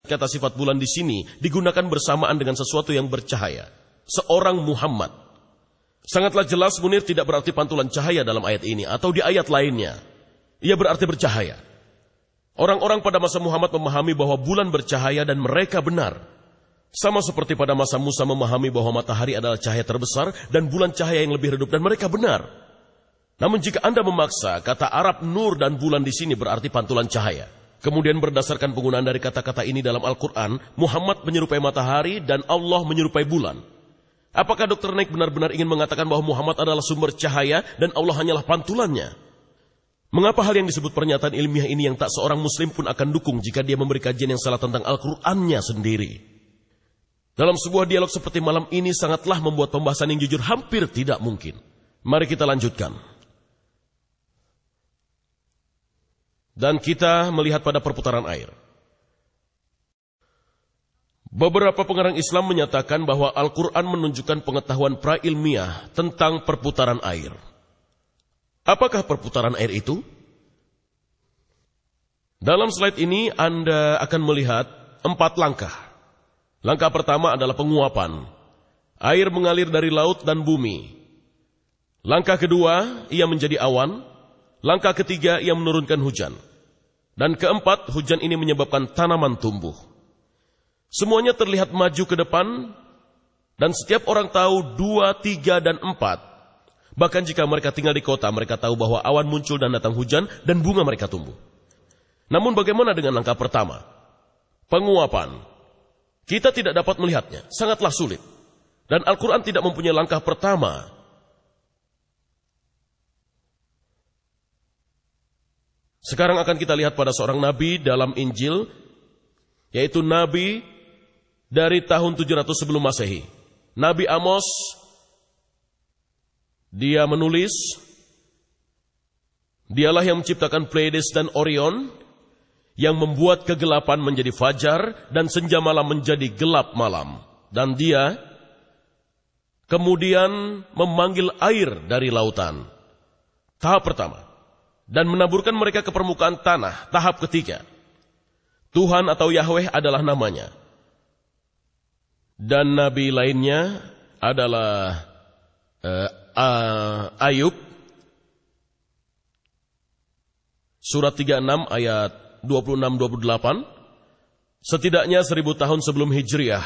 Kata sifat bulan di sini digunakan bersamaan dengan sesuatu yang bercahaya. Seorang Muhammad. Sangatlah jelas Munir tidak berarti pantulan cahaya dalam ayat ini atau di ayat lainnya. Ia berarti bercahaya. Orang-orang pada masa Muhammad memahami bahwa bulan bercahaya dan mereka benar. Sama seperti pada masa Musa memahami bahwa matahari adalah cahaya terbesar dan bulan cahaya yang lebih redup dan mereka benar. Namun jika Anda memaksa, kata Arab nur dan bulan di sini berarti pantulan cahaya. Kemudian berdasarkan penggunaan dari kata-kata ini dalam Al-Quran, Muhammad menyerupai matahari dan Allah menyerupai bulan. Apakah Dr. Naik benar-benar ingin mengatakan bahwa Muhammad adalah sumber cahaya dan Allah hanyalah pantulannya? Mengapa hal yang disebut pernyataan ilmiah ini yang tak seorang muslim pun akan dukung jika dia memberi kajian yang salah tentang Al-Qurannya sendiri? Dalam sebuah dialog seperti malam ini sangatlah membuat pembahasan yang jujur hampir tidak mungkin. Mari kita lanjutkan. Dan kita melihat pada perputaran air. Beberapa pengarang Islam menyatakan bahwa Al-Quran menunjukkan pengetahuan prailmiah tentang perputaran air. Apakah perputaran air itu? Dalam slide ini Anda akan melihat 4 langkah. Langkah pertama adalah penguapan. Air mengalir dari laut dan bumi. Langkah kedua, ia menjadi awan. Langkah ketiga, ia menurunkan hujan. Dan keempat, hujan ini menyebabkan tanaman tumbuh. Semuanya terlihat maju ke depan, dan setiap orang tahu 2, 3, dan 4. Bahkan jika mereka tinggal di kota, mereka tahu bahwa awan muncul dan datang hujan, dan bunga mereka tumbuh. Namun bagaimana dengan langkah pertama? Penguapan. Kita tidak dapat melihatnya, sangatlah sulit. Dan Al-Quran tidak mempunyai langkah pertama. Sekarang akan kita lihat pada seorang nabi dalam Injil, yaitu nabi dari tahun 700 sebelum Masehi. Nabi Amos, dia menulis, dialah yang menciptakan Pleiades dan Orion, yang membuat kegelapan menjadi fajar dan senja malam menjadi gelap malam. Dan dia kemudian memanggil air dari lautan. Tahap pertama. Dan menaburkan mereka ke permukaan tanah. Tahap ketiga. Tuhan atau Yahweh adalah namanya. Dan nabi lainnya adalah Ayub. Surat 36 ayat 26-28. Setidaknya 1000 tahun sebelum Hijriah.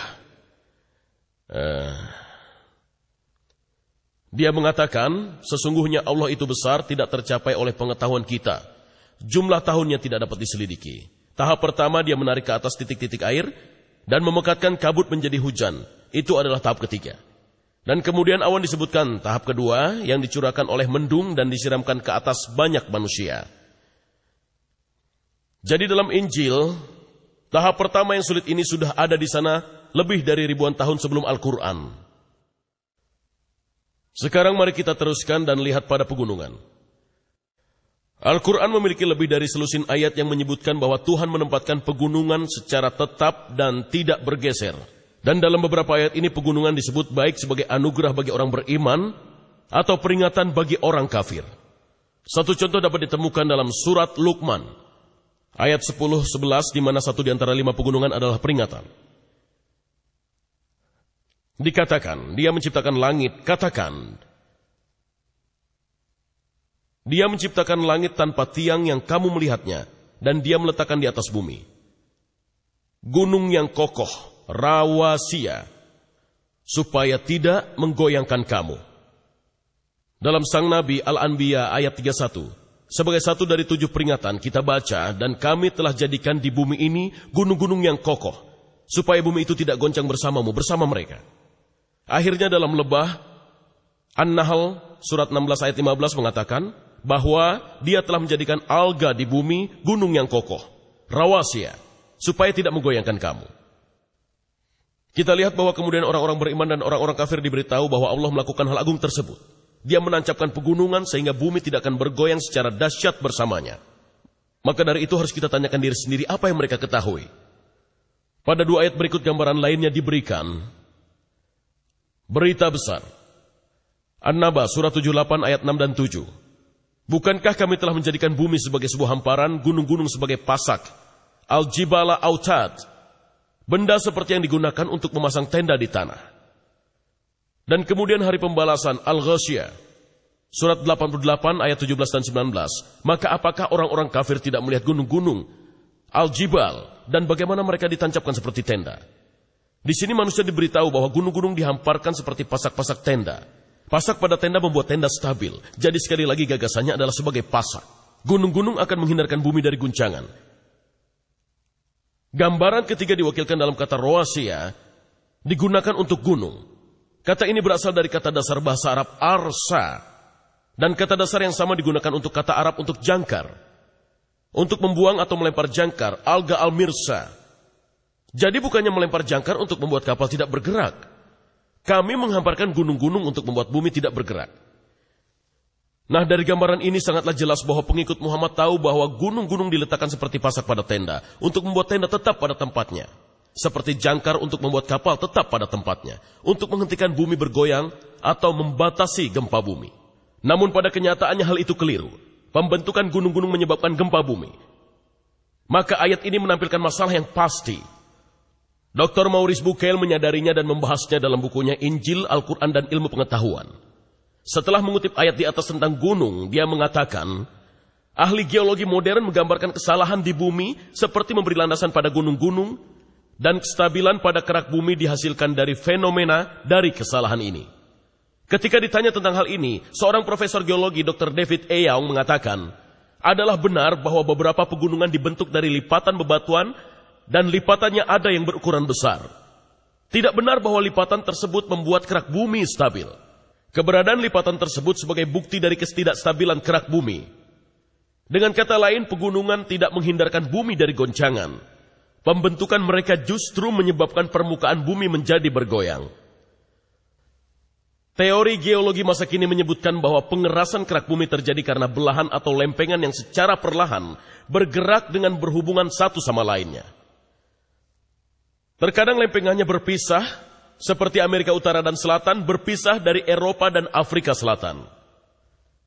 Dia mengatakan, sesungguhnya Allah itu besar, tidak tercapai oleh pengetahuan kita. Jumlah tahunnya tidak dapat diselidiki. Tahap pertama dia menarik ke atas titik-titik air dan memekatkan kabut menjadi hujan. Itu adalah tahap ketiga. Dan kemudian awan disebutkan tahap kedua yang dicurahkan oleh mendung dan disiramkan ke atas banyak manusia. Jadi dalam Injil, tahap pertama yang sulit ini sudah ada di sana lebih dari ribuan tahun sebelum Al-Quran. Sekarang mari kita teruskan dan lihat pada pegunungan. Al-Quran memiliki lebih dari selusin ayat yang menyebutkan bahwa Tuhan menempatkan pegunungan secara tetap dan tidak bergeser. Dan dalam beberapa ayat ini pegunungan disebut baik sebagai anugerah bagi orang beriman atau peringatan bagi orang kafir. Satu contoh dapat ditemukan dalam surat Luqman, ayat 10-11 di mana satu di antara 5 pegunungan adalah peringatan. Dikatakan, dia menciptakan langit, katakan, dia menciptakan langit tanpa tiang yang kamu melihatnya, dan dia meletakkan di atas bumi. Gunung yang kokoh, rawasia, supaya tidak menggoyangkan kamu. Dalam Sang Nabi Al-Anbiya ayat 31, sebagai satu dari 7 peringatan kita baca, dan kami telah jadikan di bumi ini gunung-gunung yang kokoh, supaya bumi itu tidak goncang bersamamu, bersama mereka. Akhirnya dalam lebah An-Nahl surat 16 ayat 15 mengatakan bahwa dia telah menjadikan alga di bumi gunung yang kokoh, rawasia, supaya tidak menggoyangkan kamu. Kita lihat bahwa kemudian orang-orang beriman dan orang-orang kafir diberitahu bahwa Allah melakukan hal agung tersebut. Dia menancapkan pegunungan sehingga bumi tidak akan bergoyang secara dahsyat bersamanya. Maka dari itu harus kita tanyakan diri sendiri apa yang mereka ketahui. Pada 2 ayat berikut gambaran lainnya diberikan. Berita besar. An-Naba surat 78 ayat 6 dan 7. Bukankah kami telah menjadikan bumi sebagai sebuah hamparan, gunung-gunung sebagai pasak, al-jibala autad, benda seperti yang digunakan untuk memasang tenda di tanah. Dan kemudian hari pembalasan Al-Ghasyiyah, surat 88 ayat 17 dan 19. Maka apakah orang-orang kafir tidak melihat gunung-gunung Al-Jibal dan bagaimana mereka ditancapkan seperti tenda? Di sini manusia diberitahu bahwa gunung-gunung dihamparkan seperti pasak-pasak tenda. Pasak pada tenda membuat tenda stabil. Jadi sekali lagi gagasannya adalah sebagai pasak. Gunung-gunung akan menghindarkan bumi dari guncangan. Gambaran ketiga diwakilkan dalam kata Rawasiyah, digunakan untuk gunung. Kata ini berasal dari kata dasar bahasa Arab arsa. Dan kata dasar yang sama digunakan untuk kata Arab untuk jangkar. Untuk membuang atau melempar jangkar, alga al-mirsa. Jadi bukannya melempar jangkar untuk membuat kapal tidak bergerak. Kami menghamparkan gunung-gunung untuk membuat bumi tidak bergerak. Nah, dari gambaran ini sangatlah jelas bahwa pengikut Muhammad tahu bahwa gunung-gunung diletakkan seperti pasak pada tenda, untuk membuat tenda tetap pada tempatnya. Seperti jangkar untuk membuat kapal tetap pada tempatnya, untuk menghentikan bumi bergoyang atau membatasi gempa bumi. Namun pada kenyataannya hal itu keliru. Pembentukan gunung-gunung menyebabkan gempa bumi. Maka ayat ini menampilkan masalah yang pasti. Dr. Maurice Bucaille menyadarinya dan membahasnya dalam bukunya Injil, Al-Quran, dan Ilmu Pengetahuan. Setelah mengutip ayat di atas tentang gunung, dia mengatakan, ahli geologi modern menggambarkan kesalahan di bumi seperti memberi landasan pada gunung-gunung, dan kestabilan pada kerak bumi dihasilkan dari fenomena dari kesalahan ini. Ketika ditanya tentang hal ini, seorang profesor geologi Dr. David E. Young mengatakan, adalah benar bahwa beberapa pegunungan dibentuk dari lipatan bebatuan dan lipatannya ada yang berukuran besar. Tidak benar bahwa lipatan tersebut membuat kerak bumi stabil. Keberadaan lipatan tersebut sebagai bukti dari ketidakstabilan kerak bumi. Dengan kata lain, pegunungan tidak menghindarkan bumi dari goncangan. Pembentukan mereka justru menyebabkan permukaan bumi menjadi bergoyang. Teori geologi masa kini menyebutkan bahwa pengerasan kerak bumi terjadi karena belahan atau lempengan yang secara perlahan bergerak dengan berhubungan satu sama lainnya. Terkadang lempengannya berpisah, seperti Amerika Utara dan Selatan berpisah dari Eropa dan Afrika Selatan.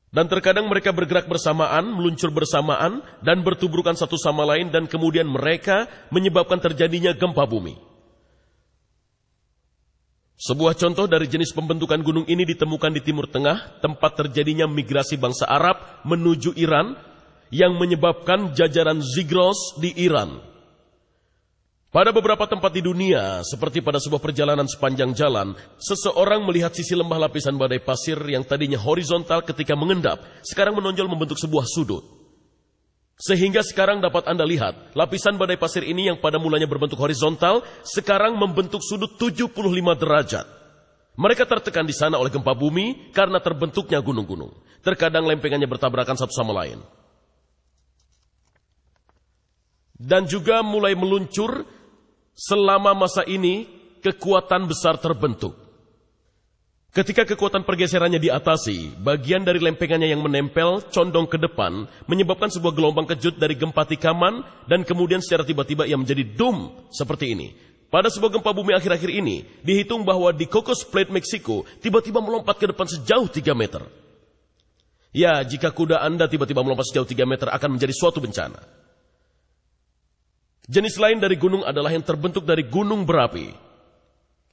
Dan terkadang mereka bergerak bersamaan, meluncur bersamaan, dan bertubrukan satu sama lain, dan kemudian mereka menyebabkan terjadinya gempa bumi. Sebuah contoh dari jenis pembentukan gunung ini ditemukan di Timur Tengah, tempat terjadinya migrasi bangsa Arab menuju Iran, yang menyebabkan jajaran Zigros di Iran. Pada beberapa tempat di dunia, seperti pada sebuah perjalanan sepanjang jalan, seseorang melihat sisi lembah lapisan badai pasir yang tadinya horizontal ketika mengendap, sekarang menonjol membentuk sebuah sudut. Sehingga sekarang dapat Anda lihat, lapisan badai pasir ini yang pada mulanya berbentuk horizontal, sekarang membentuk sudut 75 derajat. Mereka tertekan di sana oleh gempa bumi karena terbentuknya gunung-gunung. Terkadang lempengannya bertabrakan satu sama lain. Dan juga mulai meluncur. Selama masa ini, kekuatan besar terbentuk. Ketika kekuatan pergeserannya diatasi, bagian dari lempengannya yang menempel condong ke depan, menyebabkan sebuah gelombang kejut dari gempa tikaman, dan kemudian secara tiba-tiba ia menjadi dum seperti ini. Pada sebuah gempa bumi akhir-akhir ini, dihitung bahwa di Cocos Plate, Meksiko, tiba-tiba melompat ke depan sejauh 3 meter. Ya, jika kuda Anda tiba-tiba melompat sejauh 3 meter akan menjadi suatu bencana. Jenis lain dari gunung adalah yang terbentuk dari gunung berapi.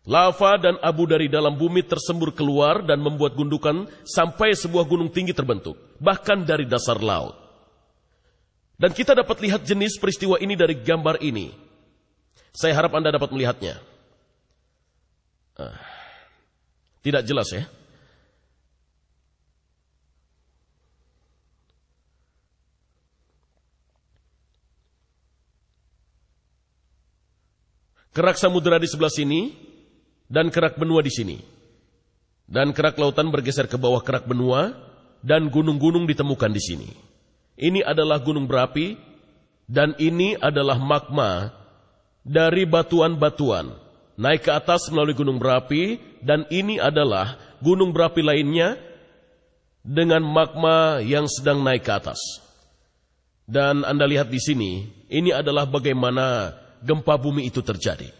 Lava dan abu dari dalam bumi tersembur keluar dan membuat gundukan sampai sebuah gunung tinggi terbentuk, bahkan dari dasar laut. Dan kita dapat lihat jenis peristiwa ini dari gambar ini. Saya harap Anda dapat melihatnya. Tidak jelas ya. Kerak samudera di sebelah sini, dan kerak benua di sini. Dan kerak lautan bergeser ke bawah kerak benua, dan gunung-gunung ditemukan di sini. Ini adalah gunung berapi, dan ini adalah magma dari batuan-batuan. Naik ke atas melalui gunung berapi, dan ini adalah gunung berapi lainnya dengan magma yang sedang naik ke atas. Dan Anda lihat di sini, ini adalah bagaimana gempa bumi itu terjadi.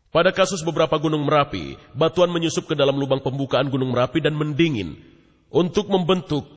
Pada kasus beberapa gunung Merapi, batuan menyusup ke dalam lubang pembukaan gunung Merapi dan mendingin untuk membentuk